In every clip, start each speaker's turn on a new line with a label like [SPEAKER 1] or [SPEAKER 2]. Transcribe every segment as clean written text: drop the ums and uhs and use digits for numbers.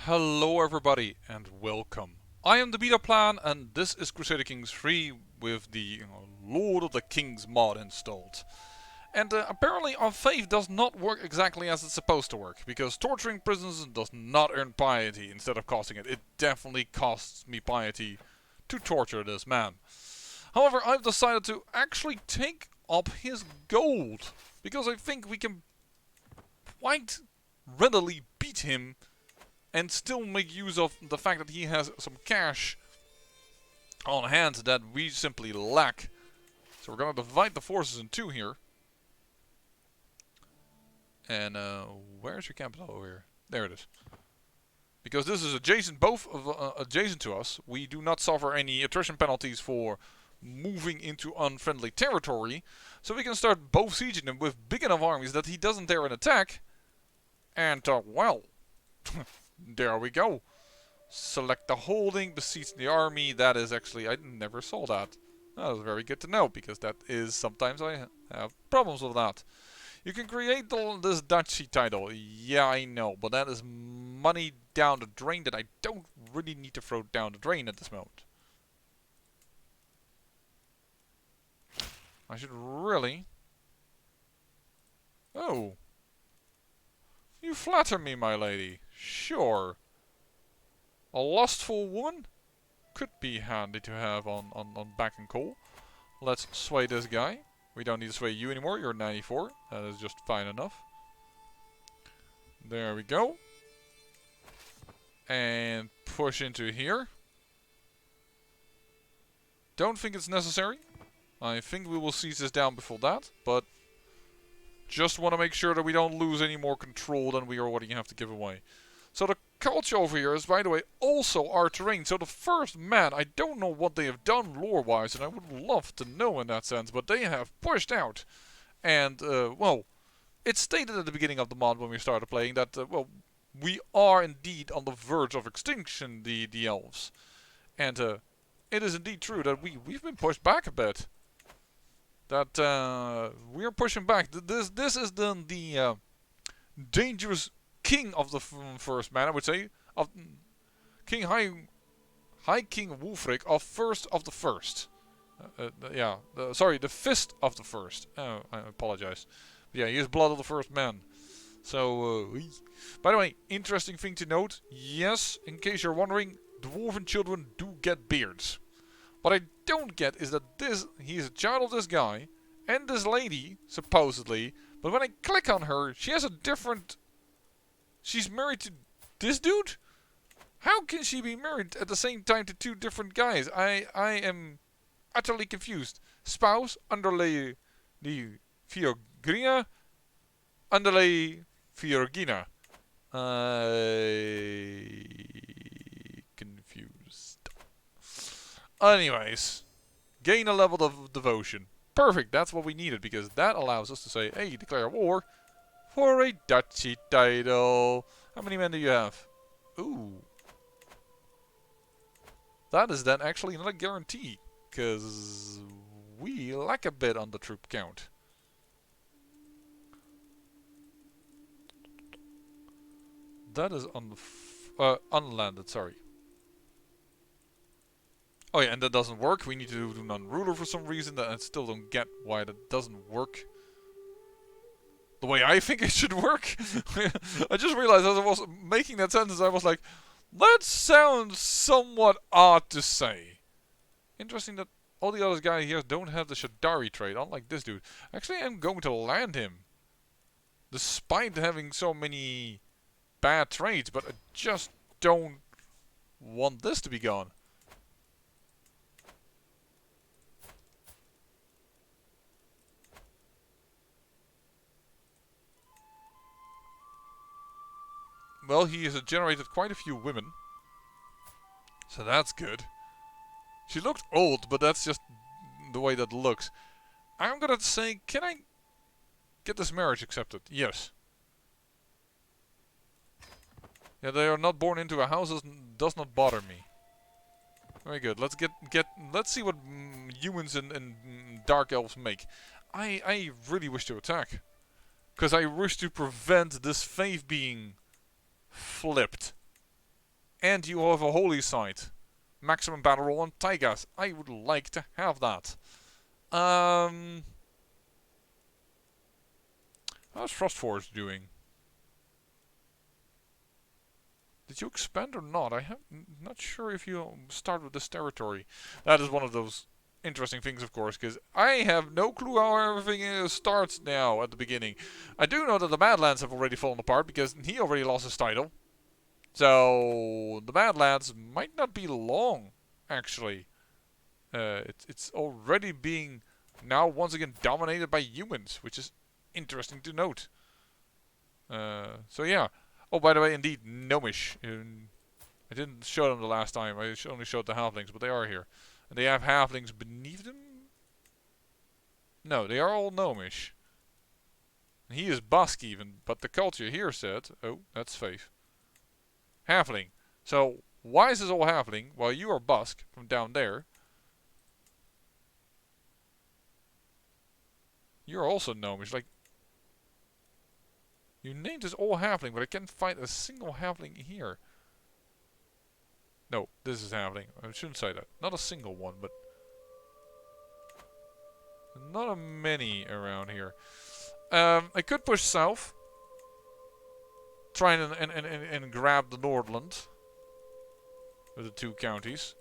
[SPEAKER 1] Hello everybody and welcome. I am the Beta Plan and this is Crusader Kings 3 with the Lord of the Kings mod installed. And apparently our faith does not work exactly as it's supposed to work, because torturing prisoners does not earn piety instead of costing it. It definitely costs me piety to torture this man. However, I've decided to actually take up his gold, because I think we can quite readily beat him and still make use of the fact that he has some cash on hand that we simply lack. So we're gonna divide the forces in two here. And where's your capital over here? There it is. Because this is adjacent, both of, adjacent to us, we do not suffer any attrition penalties for moving into unfriendly territory. So we can start both sieging them with big enough armies that he doesn't dare an attack. And well, there we go. Select the holding, besiege the army. That is actually, I never saw that. That was very good to know, because that is sometimes I have problems with that. You can create this duchy title. Yeah, I know, but that is money down the drain that I don't really need to throw down the drain at this moment. I should really... Oh. You flatter me, my lady. Sure. A lustful woman could be handy to have on back and call. Let's sway this guy. We don't need to sway you anymore. You're 94. That is just fine enough. There we go. And push into here. Don't think it's necessary. I think we will seize this down before that. But just want to make sure that we don't lose any more control than we already have to give away. So the culture over here is, by the way, also our terrain. So the first man, I don't know what they have done lore-wise, and I would love to know in that sense, but they have pushed out. And, well, it's stated at the beginning of the mod when we started playing that, well, we are indeed on the verge of extinction, the elves. And it is indeed true that we've been pushed back a bit. That we are pushing back. This is the dangerous king of the first man, I would say, of King High King Wulfric of first of the first. Yeah, sorry, the fist of the first. Oh, I apologize. But yeah, he is blood of the first man. So, by the way, interesting thing to note. Yes, in case you're wondering, dwarven children do get beards. What I don't get is that he is a child of this guy and this lady, supposedly. But when I click on her, she has a different... She's married to this dude? How can she be married at the same time to two different guys? I am utterly confused. Spouse, underlay the Fiorgina, underlay Fiorgina. Confused. Anyways, gain a level of devotion. Perfect, that's what we needed, because that allows us to say, hey, declare war for a duchy title. How many men do you have? Ooh. That is then actually not a guarantee, because we lack a bit on the troop count. That is unlanded, sorry. Oh yeah, and that doesn't work. We need to do non-ruler for some reason. That I still don't get why that doesn't work the way I think it should work. I just realized as I was making that sentence, I was like, that sounds somewhat odd to say. Interesting that all the other guys here don't have the Shadari trait, unlike this dude. Actually, I'm going to land him. Despite having so many bad traits, but I just don't want this to be gone. Well, he has generated quite a few women. So that's good. She looked old, but that's just the way that looks. I'm gonna say, can I get this marriage accepted? Yes. Yeah, they are not born into a house, does not bother me. Very good. Let's let's see what humans and dark elves make. I really wish to attack, because I wish to prevent this faith being flipped. And you have a holy site. Maximum battle roll on Taigas. I would like to have that. How's Frostforge doing? Did you expand or not? I'm not sure if you start with this territory. That is one of those interesting things, of course, because I have no clue how everything starts now at the beginning. I do know that the Badlands have already fallen apart because he already lost his title. So the Badlands might not be long, actually. It's already being now once again dominated by humans, which is interesting to note. So yeah. Oh, by the way, indeed, Gnomish. I didn't show them the last time. I only showed the halflings, but they are here. And they have halflings beneath them? No, they are all Gnomish. And he is Basque even, but the culture here said, oh, that's Faith. Halfling. So, why is this all halfling while you are Basque from down there? You're also Gnomish, like... You named this all halfling, but I can't find a single halfling here. No, this is halfling. I shouldn't say that. Not a single one, but... Not a many around here. I could push south. Try and grab the Nordland. With the 2 counties.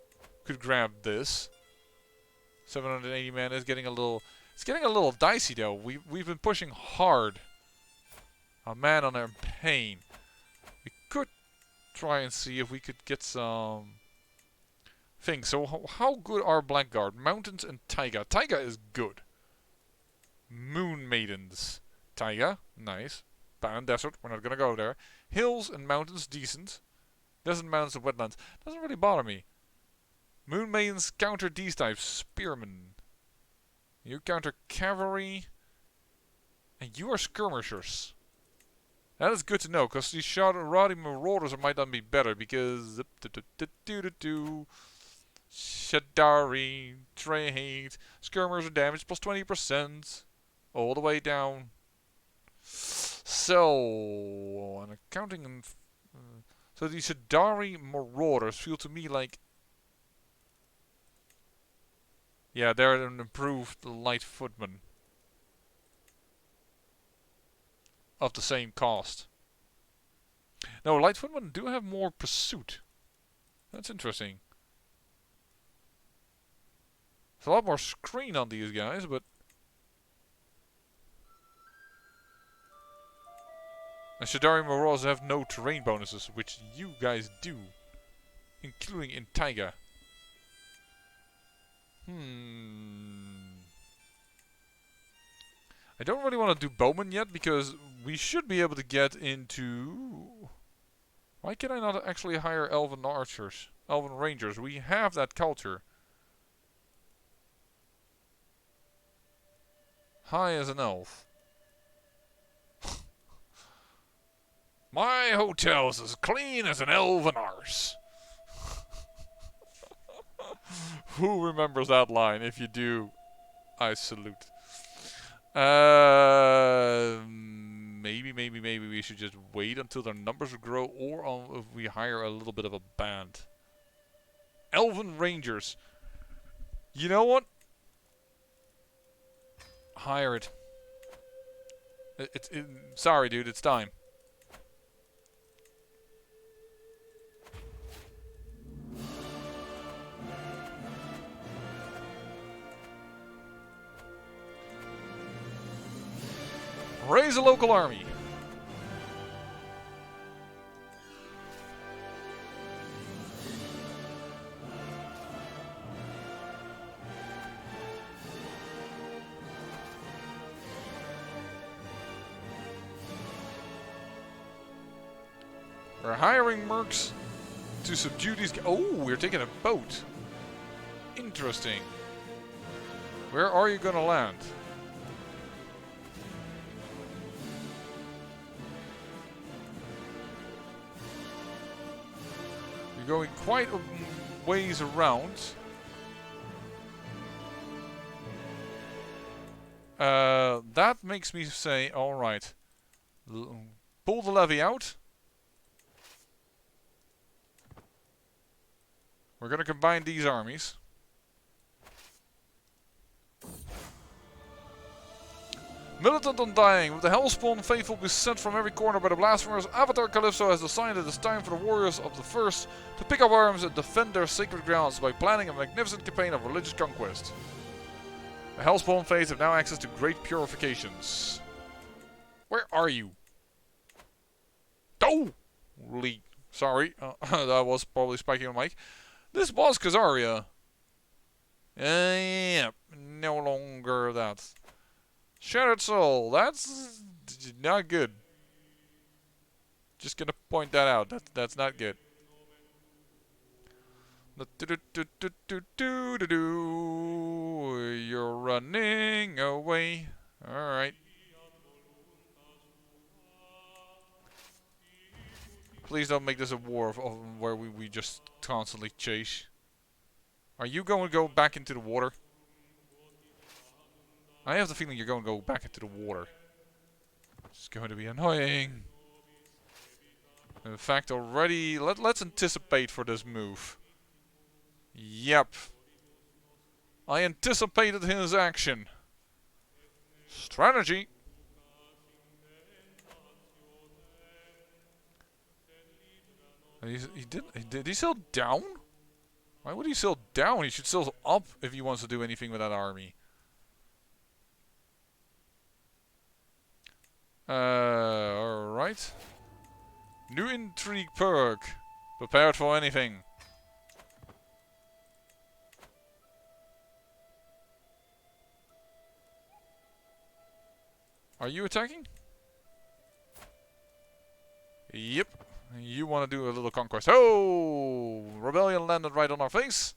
[SPEAKER 1] Could grab this. 780 men is getting a little... It's getting a little dicey though. We've been pushing hard. A man on their pain. We could try and see if we could get some things. So how good are Blackguard? Mountains and Taiga. Taiga is good. Moon Maidens. Taiga, nice. Barren Desert, we're not gonna go there. Hills and mountains, decent. Desert mountains and wetlands. Doesn't really bother me. Moon Maidens counter these types. Spearmen. You counter cavalry. And you are skirmishers. That is good to know, because these Shadari Marauders might not be better, because... Shadari, trade, skirmishers damage plus 20%. All the way down. So, on accounting and... so these Shadari Marauders feel to me like... Yeah, they're an improved light footman. Of the same cost. No, light footmen do have more pursuit. That's interesting. There's a lot more screen on these guys, but... And Shadari Marauders have no terrain bonuses, which you guys do. Including in Taiga. I don't really want to do bowmen yet, because we should be able to get into... Why can I not actually hire elven archers? Elven rangers. We have that culture. High as an elf. My hotel's as clean as an elven arse. Who remembers that line? If you do, I salute. Maybe we should just wait until their numbers grow, or if we hire a little bit of a band. Elven Rangers. You know what? Hire it. Sorry, dude, it's time. Raise a local army. We're hiring mercs to subdue these guys. Oh, we're taking a boat. Interesting. Where are you gonna land? You're going quite a ways around. That makes me say, alright. Pull the levy out. We're gonna combine these armies. Militant Undying. With the Hellspawn faithful beset from every corner by the blasphemers, Avatar Calypso has decided it's time for the warriors of the First to pick up arms and defend their sacred grounds by planning a magnificent campaign of religious conquest. The Hellspawn faiths have now access to great purifications. Where are you? Oh! Sorry, that was probably spiking on mic. This was Khazaria. Yep, no longer that. Shattered Soul, that's not good. Just gonna point that out. That's not good. You're running away. Alright. Please don't make this a war of where we just constantly chase. Are you going to go back into the water? I have the feeling you're going to go back into the water. It's going to be annoying. In fact, already, let's anticipate for this move. Yep. I anticipated his action. Strategy. Did he sail down? Why would he sail down? He should sail up if he wants to do anything with that army. Alright. New intrigue perk. Prepared for anything. Are you attacking? Yep. You want to do a little conquest. Oh! Rebellion landed right on our face.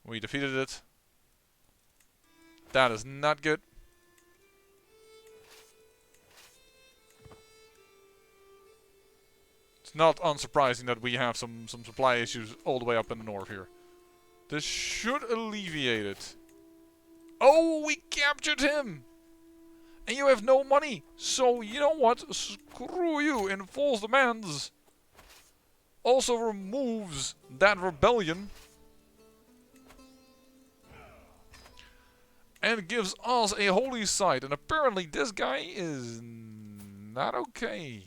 [SPEAKER 1] We defeated it. That is not good. It's not unsurprising that we have some supply issues all the way up in the north here. This should alleviate it. Oh, we captured him! And you have no money. So, you know what? Screw you. Enforce demands. Also removes that rebellion. And gives us a holy site. And apparently this guy is not okay.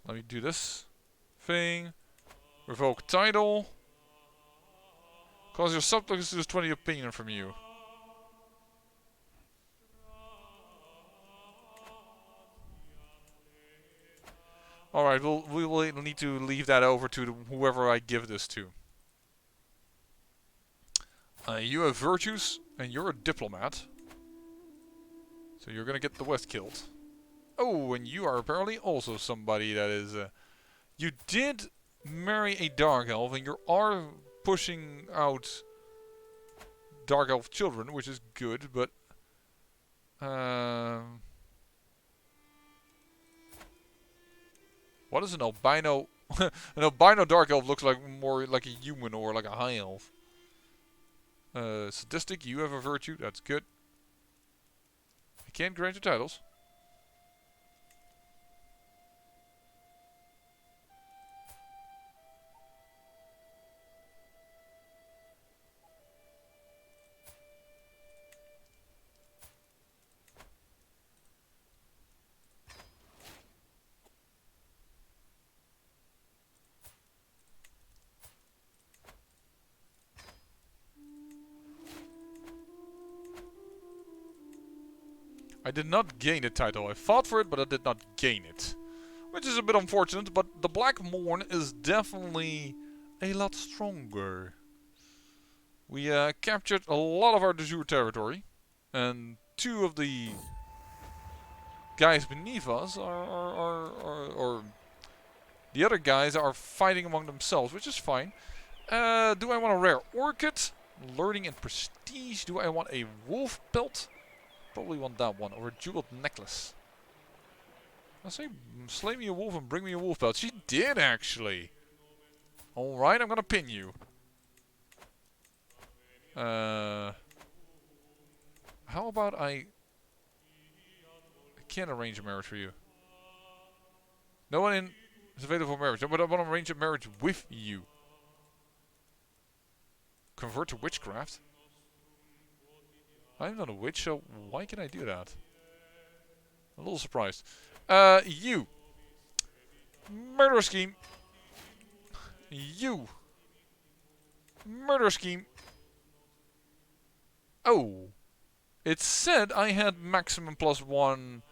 [SPEAKER 1] Let me do this thing. Revoke title. Cause your subjects to lose 20 opinion from you. Alright, we will need to leave that over to whoever I give this to. You have virtues, and you're a diplomat. So you're gonna get the West killed. Oh, and you are apparently also somebody that is... you did marry a Dark Elf, and you are pushing out Dark Elf children, which is good, but... what is an albino... an albino Dark Elf looks like more like a human or like a High Elf. Sadistic, you have a virtue, that's good. I can't grant you titles. I did not gain a title. I fought for it, but I did not gain it. Which is a bit unfortunate, but the Blackmourn is definitely a lot stronger. We captured a lot of our de jure territory. And two of the guys beneath us or the other guys are fighting among themselves, which is fine. Do I want a rare orchid? Learning and prestige. Do I want a wolf pelt? Probably want that one, or a jeweled necklace. I say, slay me a wolf and bring me a wolf pelt. She did actually. Alright, I'm gonna pin you. How about I can't arrange a marriage for you. No one in is available for marriage. But I want to arrange a marriage with you. Convert to witchcraft? I'm not a witch, so why can I do that? A little surprised. You. Murder scheme. You. Murder scheme. Oh. It said I had maximum +1.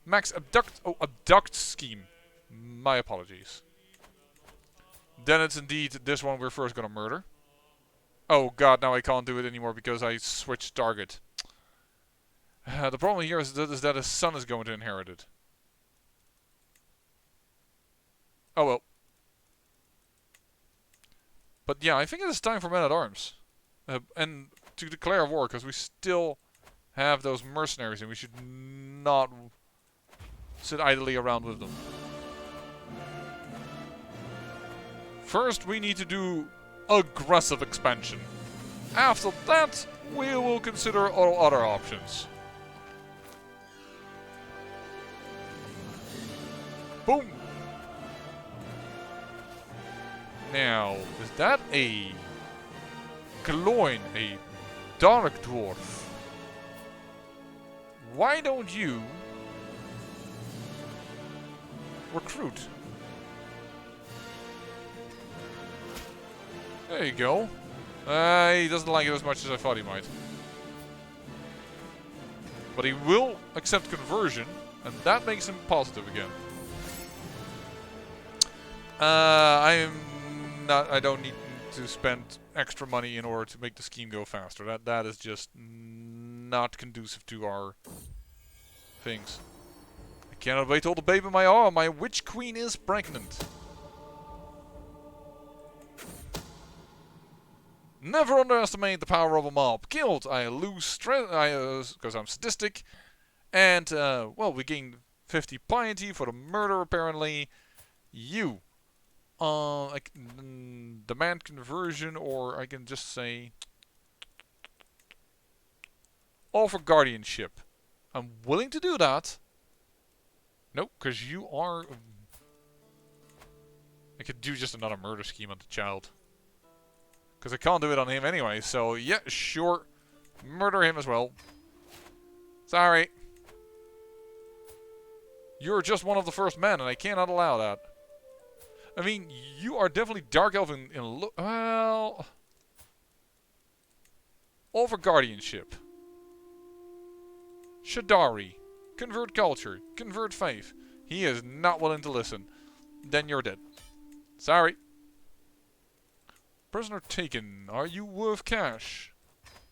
[SPEAKER 1] Max abduct. Oh, abduct scheme. My apologies. Then it's indeed this one we're first gonna murder. Oh god, now I can't do it anymore because I switched target. The problem here is that his son is going to inherit it. Oh well. But yeah, I think it is time for men-at-arms. And to declare war, because we still have those mercenaries and we should not sit idly around with them. First, we need to do aggressive expansion. After that, we will consider all other options. Boom! Now, is that a Gloin, a dark dwarf? Why don't you recruit? There you go. He doesn't like it as much as I thought he might. But he will accept conversion, and that makes him positive again. I don't need to spend extra money in order to make the scheme go faster. That is just not conducive to our things. I cannot wait till the baby in my arm. My witch queen is pregnant. Never underestimate the power of a mob. Killed. I lose strength because I'm sadistic. And, well, we gain 50 piety for the murder, apparently. You. I can demand conversion, or I can just say... offer guardianship. I'm willing to do that. Nope, because you are... I could do just another murder scheme on the child. Because I can't do it on him anyway, so yeah, sure. Murder him as well. Sorry. You're just one of the first men, and I cannot allow that. I mean, you are definitely Dark Elf in look. Well... offer guardianship. Shadari. Convert culture. Convert faith. He is not willing to listen. Then you're dead. Sorry. Prisoner taken. Are you worth cash?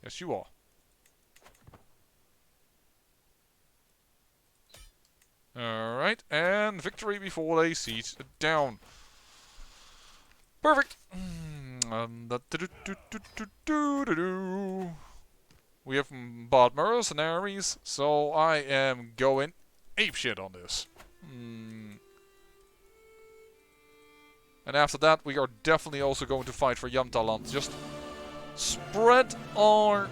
[SPEAKER 1] Yes, you are. Alright, and victory before they siege down. Perfect. We have bought mercenaries, so I am going apeshit on this. And after that, we are definitely also going to fight for Yamtaland. Just spread our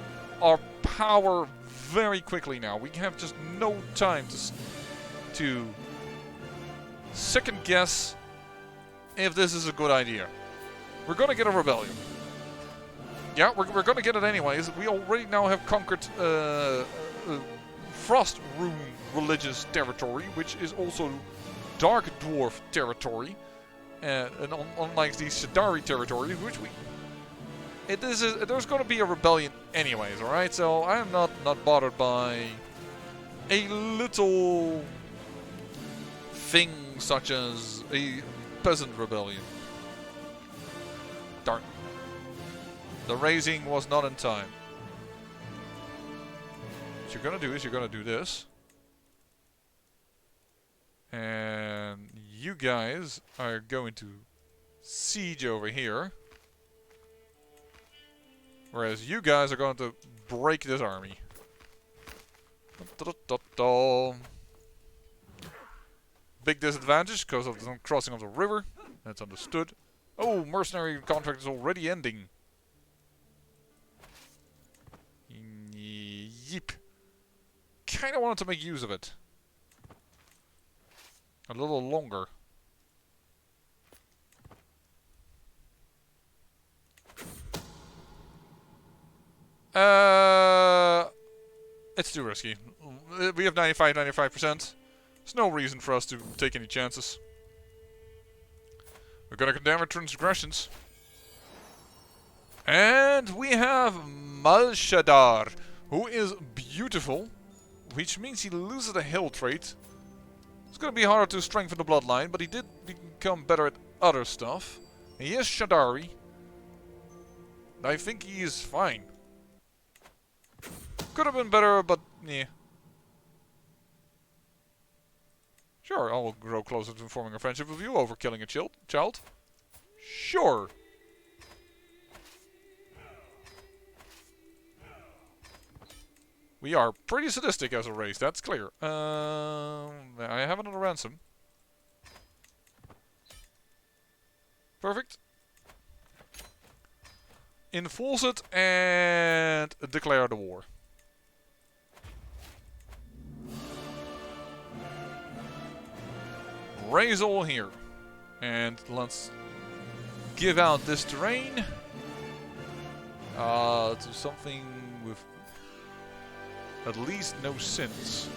[SPEAKER 1] power very quickly now. We have just no time to second guess if this is a good idea. We're gonna get a rebellion. Yeah, we're gonna get it anyways. We already now have conquered Frost Rune religious territory, which is also Dark Dwarf territory. And unlike these Shadari territories, which there's going to be a rebellion anyways, alright? So I am not bothered by a little thing such as a peasant rebellion. Darn. The raising was not in time. What you're going to do is you're going to do this. And you guys are going to siege over here. Whereas you guys are going to break this army. Big disadvantage because of the crossing of the river. That's understood. Oh, mercenary contract is already ending. Yeep. Kinda wanted to make use of it. A little longer. It's too risky. We have 95%. There's no reason for us to take any chances. We're gonna condemn our transgressions. And we have Shadari, who is beautiful, which means he loses the hill trait. It's gonna be harder to strengthen the bloodline, but he did become better at other stuff. He is Shadari. I think he is fine. Could have been better, but yeah. Sure, I'll grow closer to forming a friendship with you over killing a child. Sure. We are pretty sadistic as a race, that's clear. I have another ransom. Perfect. Enforce it and declare the war. Raise all here. And let's give out this terrain to something with at least no sins.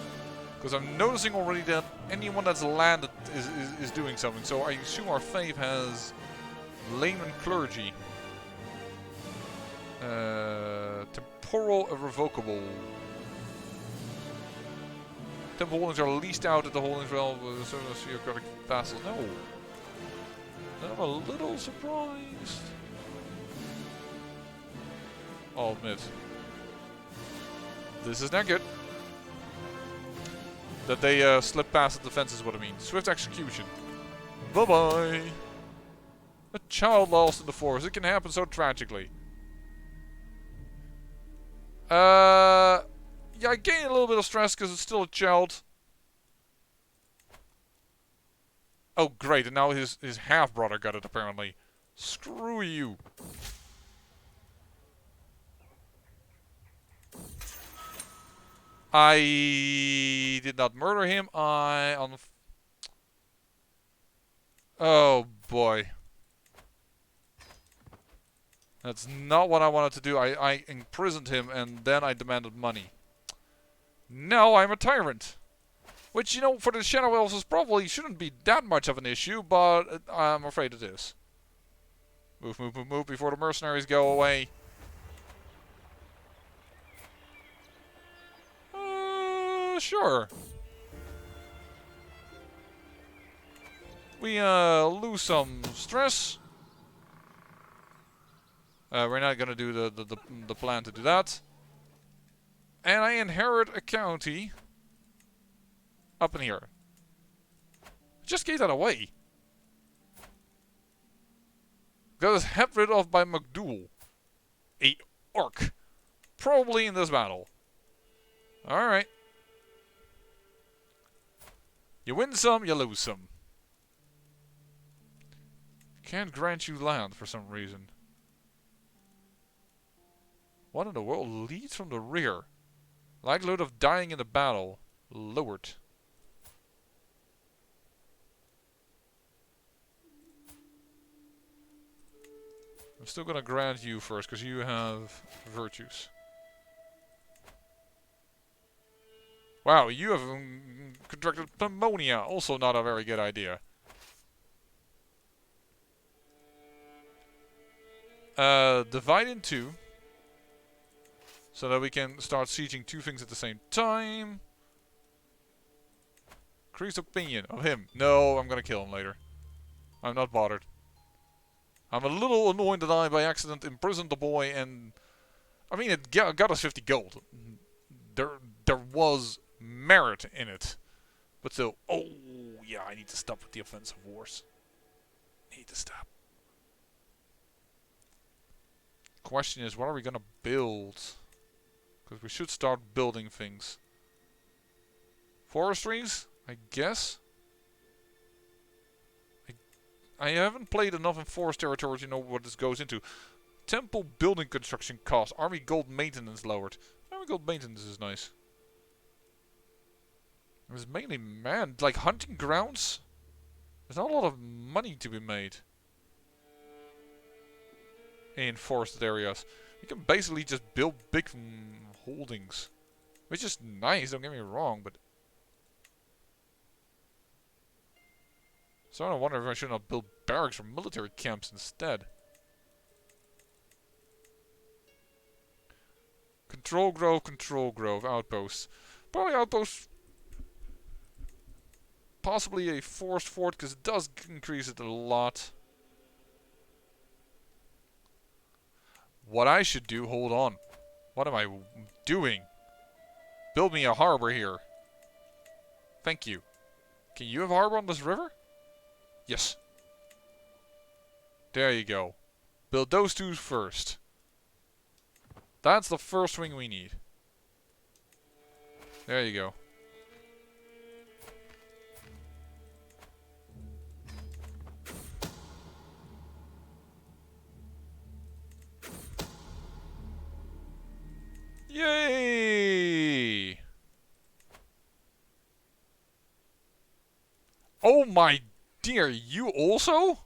[SPEAKER 1] Because I'm noticing already that anyone that's landed is doing something. So I assume our faith has layman clergy. Temporal irrevocable. Temple holdings are leased out at the holdings realm with certain theocratic vassals. No. I'm a little surprised. I'll admit. This is not good. That they slip past the defense is what I mean. Swift execution. Bye-bye. A child lost in the forest. It can happen so tragically. Yeah, I gain a little bit of stress because it's still a child. Oh, great. And now his half-brother got it, apparently. Screw you. I did not murder him. Oh, boy. That's not what I wanted to do. I imprisoned him and then I demanded money. Now I'm a tyrant. Which, you know, for the Shadow Elves probably shouldn't be that much of an issue, but I'm afraid it is. Move, move, move, move before the mercenaries go away. Sure. We lose some stress. We're not gonna do the plan to do that. And I inherit a county up in here. Just gave that away. Got his head rid of by McDool. A orc. Probably in this battle. Alright. You win some, you lose some. Can't grant you land for some reason. What in the world leads from the rear? Likelihood of dying in the battle. Lowered. I'm still gonna grant you first, because you have virtues. Wow, you have contracted pneumonia. Also not a very good idea. Divide in two. So that we can start sieging two things at the same time. Increased opinion of him. No, I'm gonna kill him later. I'm not bothered. I'm a little annoyed that I, by accident, imprisoned the boy and... I mean, it got us 50 gold. There was merit in it. But still... Oh, yeah, I need to stop with the offensive wars. Need to stop. Question is, what are we gonna build? Because we should start building things. Forestries, I guess. I haven't played enough in forest territory to know what this goes into. Temple building construction cost. Army gold maintenance lowered. Army gold maintenance is nice. It's mainly man, like hunting grounds. There's not a lot of money to be made in forested areas. You can basically just build big holdings, which is nice. Don't get me wrong, but so I wonder if I should not build barracks or military camps instead. Control grove, outposts. Probably outposts. Possibly a forced fort, because it does increase it a lot. What I should do, hold on. What am I doing? Build me a harbor here. Thank you. Can you have a harbor on this river? Yes. There you go. Build those two first. That's the first thing we need. There you go. Yay! Oh my dear, you also?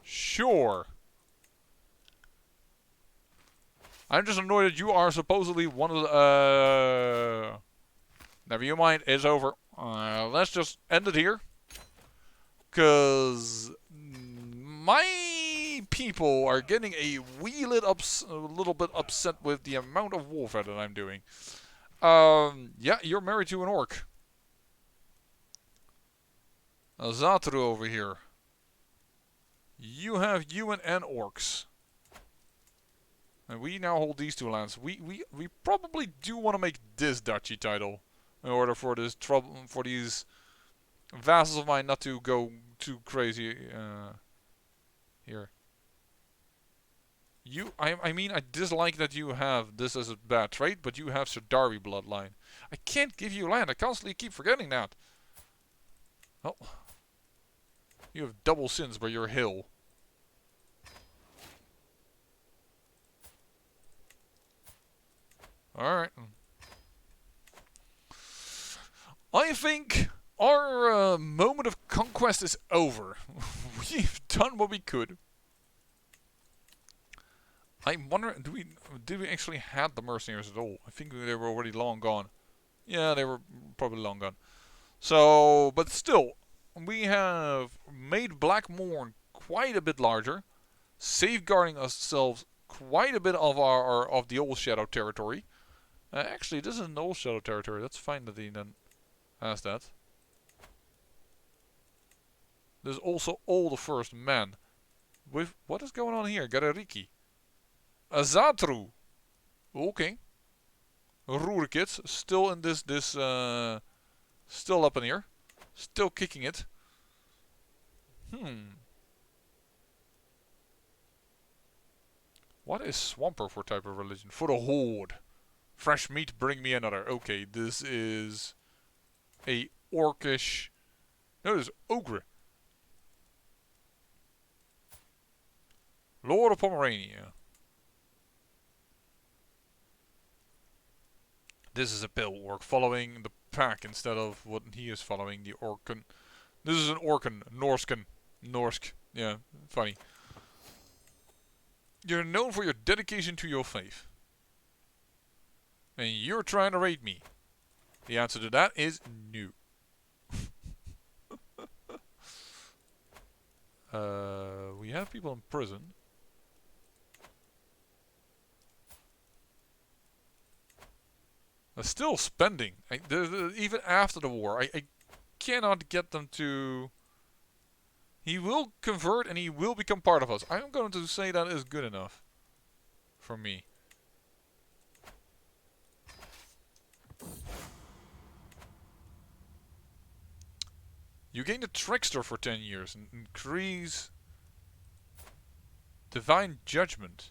[SPEAKER 1] Sure. I'm just annoyed that you are supposedly one of the, never you mind, it's over. Let's just end it here. Because my people are getting a little bit upset with the amount of warfare that I'm doing. Yeah, you're married to an orc. A Zatru over here. You have human and orcs. And we now hold these two lands. We probably do want to make this duchy title in order for this trouble, for these vassals of mine not to go too crazy here. I mean, I dislike that you have this as a bad trait, but you have Shadari bloodline. I can't give you land. I constantly keep forgetting that. Oh. You have double sins by your hill. Alright. I think our moment of conquest is over. We've done what we could. I wonder, did we actually have the mercenaries at all? I think they were already long gone. Yeah, they were probably long gone. So, but still, we have made Blackmourn quite a bit larger, safeguarding ourselves quite a bit of of the old Shadow territory. Actually, this is an old Shadow territory. That's fine that he then has that. There's also all the first men. With what is going on here? Garariki. Azatru. Okay. Roerkits still in this still up in here. Still kicking it. What is Swamper for type of religion? For the Horde. Fresh meat, bring me another. Okay, this is a orcish. No, this is Ogre. Lord of Pomerania. This is a pale orc following the pack instead of what he is following, the Orcan. This is an Orcan. Norscan. Norsk. Yeah, funny. You're known for your dedication to your faith. And you're trying to raid me. The answer to that is no. We have people in prison. They're still spending. Even after the war. I cannot get them to... He will convert and he will become part of us. I'm going to say that is good enough. For me. You gain the Trickster for 10 years and increase Divine Judgment.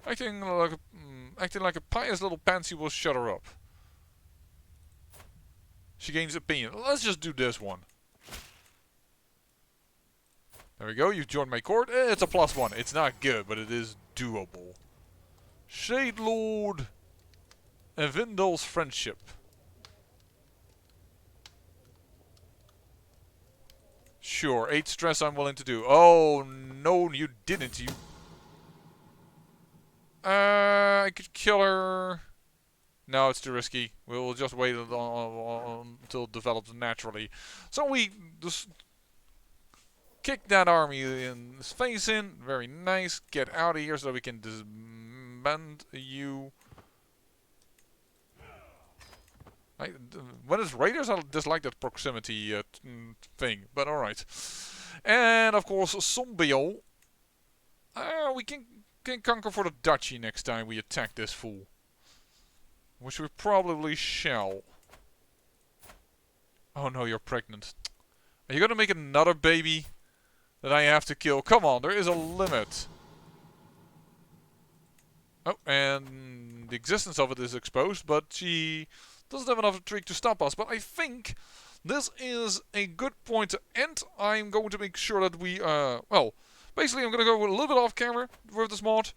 [SPEAKER 1] Acting like a pious little pansy will shut her up. She gains opinion. Let's just do this one. There we go, you've joined my court. It's a +1. It's not good, but it is doable. Shade Lord Evindal's friendship. Sure, 8 stress I'm willing to do. Oh, no, you didn't, you. I could kill her. No, it's too risky. We'll just wait until it develops naturally. So we just kick that army in his face in. Very nice. Get out of here so we can disband you. When it's raiders, I dislike that proximity thing, but alright. And of course, Saviour. We can conquer for the duchy next time we attack this fool. Which we probably shall. Oh no, you're pregnant. Are you gonna make another baby that I have to kill? Come on, there is a limit. Oh, and the existence of it is exposed, but she doesn't have enough intrigue to stop us. But I think this is a good point to end. I'm going to make sure that we, well, basically I'm going to go a little bit off camera with this mod.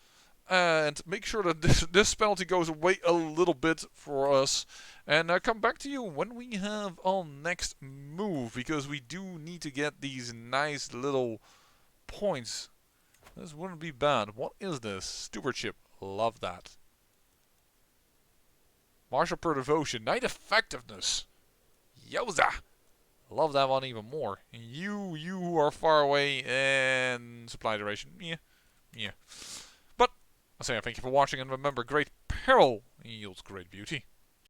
[SPEAKER 1] And make sure that this penalty goes away a little bit for us. And come back to you when we have our next move. Because we do need to get these nice little points. This wouldn't be bad. What is this? Stewardship. Love that. Martial per devotion. Knight effectiveness. Yoza. Love that one even more. You are far away. And supply duration. Yeah. I say thank you for watching, and remember, great peril yields great beauty.